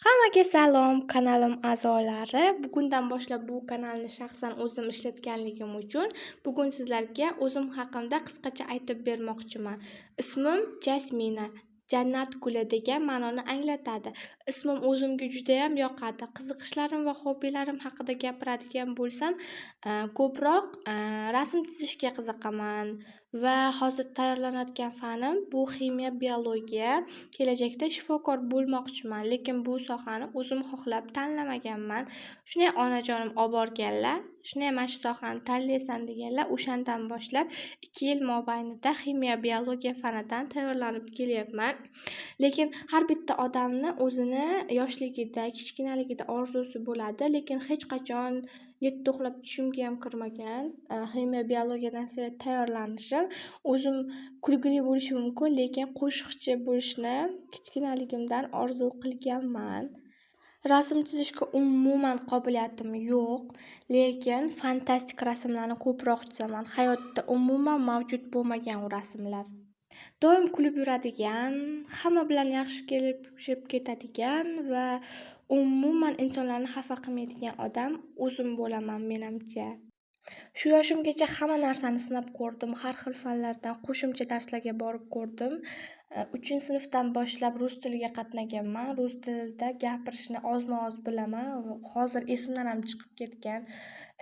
Hammaga salom, kanalim a'zolari. Bugundan boshlab bu kanalni shaxsan o'zim ishlatganligim uchun bugun sizlarga o'zim haqimda qisqacha aytib bermoqchiman. Ismim Jasmina. Jannat guli degan ma'noni anglatadi. Ismim o'zimga juda ham yoqadi. Qiziqishlarim va hobbilarim haqida gapiradigan bo'lsam, ko'proq rasm chizishga qiziqaman va hozir tayyorlanayotgan fanim bu ximiya biologiya. Kelajakda shifokor bo'lmoqchiman, lekin bu sohani o'zim xohlab tanlamaganman. Shunday onajonim olib borganlar, shunday mana shu sohani tanlaysan deganlar, o'shandan boshlab 2 yil mobaynida ximiya biologiya fanidan tayyorlanib kelyapman. Lekin har bitta odamni o'zini yoshligida, kichkinaligida orzusi bo'ladi, lekin hech qachon yetti uxlab tushimga ham kirmagan ximiya biologiyadan tayyorlanishim. O'zim kulgili bo'lishi mumkin, lekin qo'shiqchi bo'lishni kichkinaligimdan orzu qilganman. Rasm chizishga umuman qobiliyatim yo'q, lekin fantastik rasmlarni ko'proq chizaman. Hayotda umuman mavjud bo'lmagan u rasmlar. Doim kulib yuradigan, hamma bilan yaxshi kelishib ketadigan va umuman insonlarni xafa qilmaydigan odam o'zim bo'laman menimcha. Shu yoshimgacha hamma narsani sinab ko'rdim, har xil fanlardan qo'shimcha darslarga borib ko'rdim. 3-sinfdan boshlab rus tiliga qatnaganman. Rus tilida gapirishni ozma-oz bilaman. Hozir esimdan ham chiqib ketgan.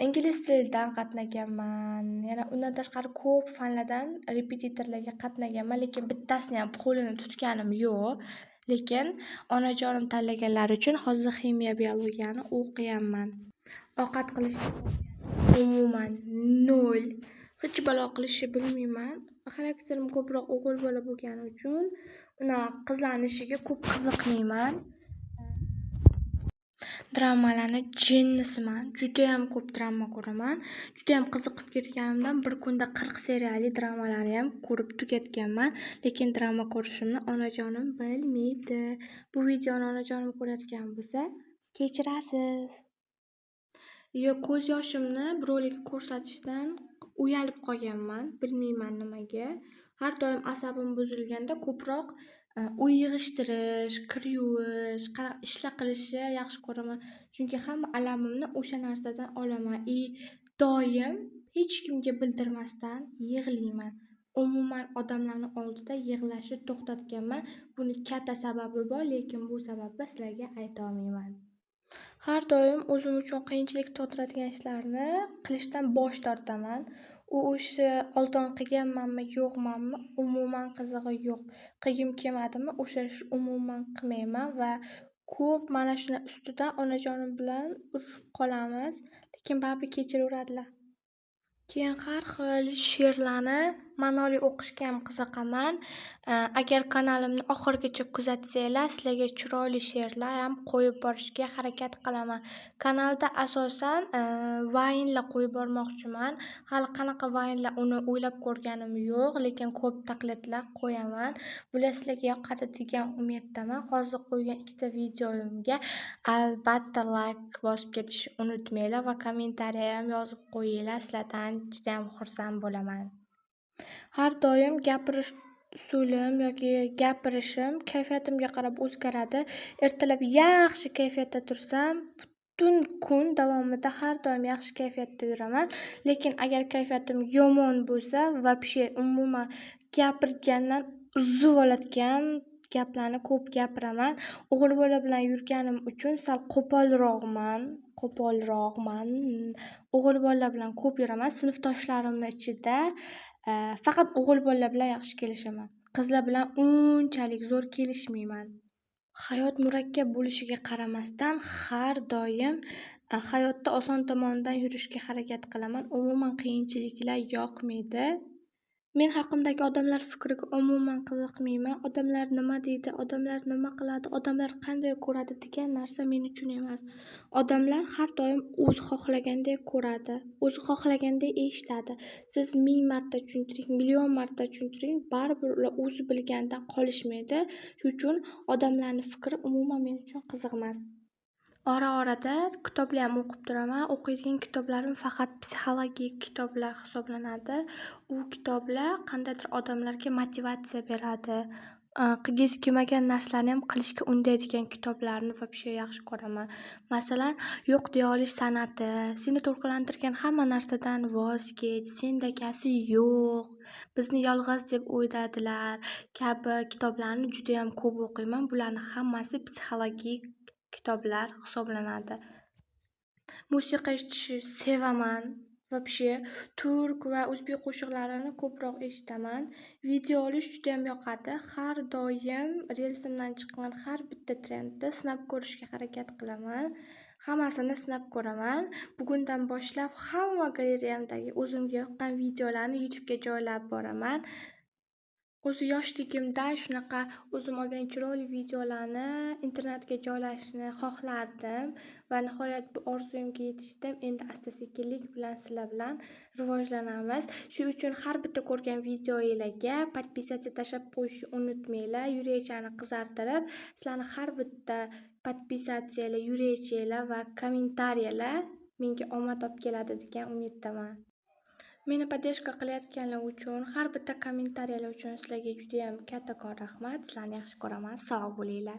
Ingliz tilidan qatnaganman. Yana undan tashqari ko'p fanlardan repetitorlarga qatnaganman, lekin bittasini ham qo'lini tutganim yo'q. Lekin onajonim tanlaganlari uchun hozir ximiya biologiyani o'qiyapman. Ovqat qilish umuman 0. Hech balo qilishni bilmayman. Xarakterim ko'proq o'g'il bola bo'lgani uchun qizlarning ishiga ko'p qiziqmayman. Dramalarni jinnisiman. Juda ham ko'p drama ko'raman. Juda ham qiziqib ketganimdan bir kunda 40 seriyali dramalarni ham ko'rib tugatganman, lekin drama ko'rishimni onajonim bilmaydi. Bu videoni onajonim ko'rayotgan bo'lsa, kechirasiz. Ko'z yoshimni birovlarga ko'rsatishdan uyalib qolganman, bilmayman nimaga. Har doim asabim buzilganda ko'proq uy yig'ishtirish, kir yuvish, ishlar qilishni yaxshi ko'raman. Chunki hamma alamimni o'sha narsadan olaman. Doim hech kimga bildirmasdan yig'layman. Umuman odamlarni oldida yig'lashni to'xtatganman. Buni katta sababi bor, lekin bu sababni sizlarga ayta olmayman. Har doim o'zim uchun qiyinchilik tug'diradigan ishlarni qilishdan bosh tortaman. U ishni oldin qilganmanmi, yo'qmanmi, umuman qizig'i yo'q. Qilgim kelmadimi, o'sha ishni umuman qilmayman va ko'p mana shuni ustidan onajonim bilan urushib qolamiz, lekin baribir kechiraveradilar. Keyin har xil she'rlarni ma'noli o'qishga ham qiziqaman. Agar kanalimni oxirigacha kuzatsanglar, sizlarga chiroyli she'rlar ham qo'yib borishga harakat qilaman. Kanalda asosan vaynlar qo'yib bormoqchiman. Hali qanaqa vaynlar uni o'ylab ko'rganim yo'q, lekin ko'p taqlidlar qo'yaman. Bular sizlarga yoqadi degan umiddaman. Hozir qo'ygan 2ta videoyimga albatta like bosib ketishni unutmanglar va kommentariy ham yozib qo'yinglar. Sizlardan juda ham xursand bo'laman. Har doim gapirish usulim yoki gapirishim kayfiyatimga qarab o'zgaradi. Ertalab yaxshi kayfiyatda tursam, butun kun davomida har doim yaxshi kayfiyatda yuraman. Lekin agar kayfiyatim yomon bo'lsa, вообще umuman gapirgandan uzib oladigan gaplarni ko'p gapiraman. O'g'il bola bilan yurganim uchun sal qo'polroqman. O'g'il bolalar bilan ko'p yuraman. Sinfdoshlarimning ichida faqat o'g'il bolalar bilan yaxshi kelishaman. Qizlar bilan unchalik zo'r kelishmayman. Hayot murakkab bo'lishiga qaramasdan har doim hayotda oson tomonidan yurishga harakat qilaman. Umuman qiyinchiliklar yoqmaydi. Men haqimdagi odamlar fikriga umuman qiziqmayman. Odamlar nima deydi, odamlar nima qiladi, odamlar qanday ko'radi degan narsa men uchun emas. Odamlar har doim o'zi xohlaganday ko'radi, o'zi xohlaganday eshitadi. Siz 1000 marta tushuntiring, million marta tushuntiring, baribir ular o'zi bilganidan qolishmaydi. Shuning uchun odamlarning fikri umuman men uchun qiziq emas. Ora-orada kitoblar ham o'qib turaman. O'qiydigan kitoblarim faqat psixologik kitoblar hisoblanadi. U kitoblar qandaydir odamlarga motivatsiya beradi. qilgisi kelmagan narsalarni ham qilishga undaydigan kitoblarni вообще yaxshi ko'raman. Masalan, yo'q deya olish san'ati, seni to'lqinlantirgan hamma narsadan voz kech, sendakasi yo'q, bizni yolg'iz deb o'yladilar kabi kitoblarni juda ham ko'p o'qiyman. Bularning hammasi psixologik kitoblar hisoblanadi. Musiqa eshitishni sevaman. Вообще turk va o'zbek qo'shiqlarini ko'proq eshitaman. Video olish juda ham yoqadi. Har doim relsimdan chiqqan har bitta trendni sinab ko'rishga harakat qilaman. Hammasini sinab ko'raman. Bugundan boshlab hamma galereyamdagi o'zimga yoqqan videolarni YouTube'ga joylab boraman. O'zi yoshligimda shunaqa o'zim olgan chiroyli videolarni internetga joylashni xohlardim va nihoyat bu orzuyimga yetishdim. Endi asta-sekinlik bilan sizlar bilan rivojlanamiz. Shuning uchun har bitta ko'rgan videolarga podpisatsiya tashlab qo'yishni unutmanglar. Yurechani qizartirib, sizlarning har bitta podpisatsiyalar, yurechalar va kommentariyalar menga omad olib keladi degan umiddaman. Meni podдержка qilayotganlar uchun, har bitta kommentariyalar uchun sizlarga juda ham kattakon rahmat. Sizlarni yaxshi ko'raman. Sog' bo'linglar.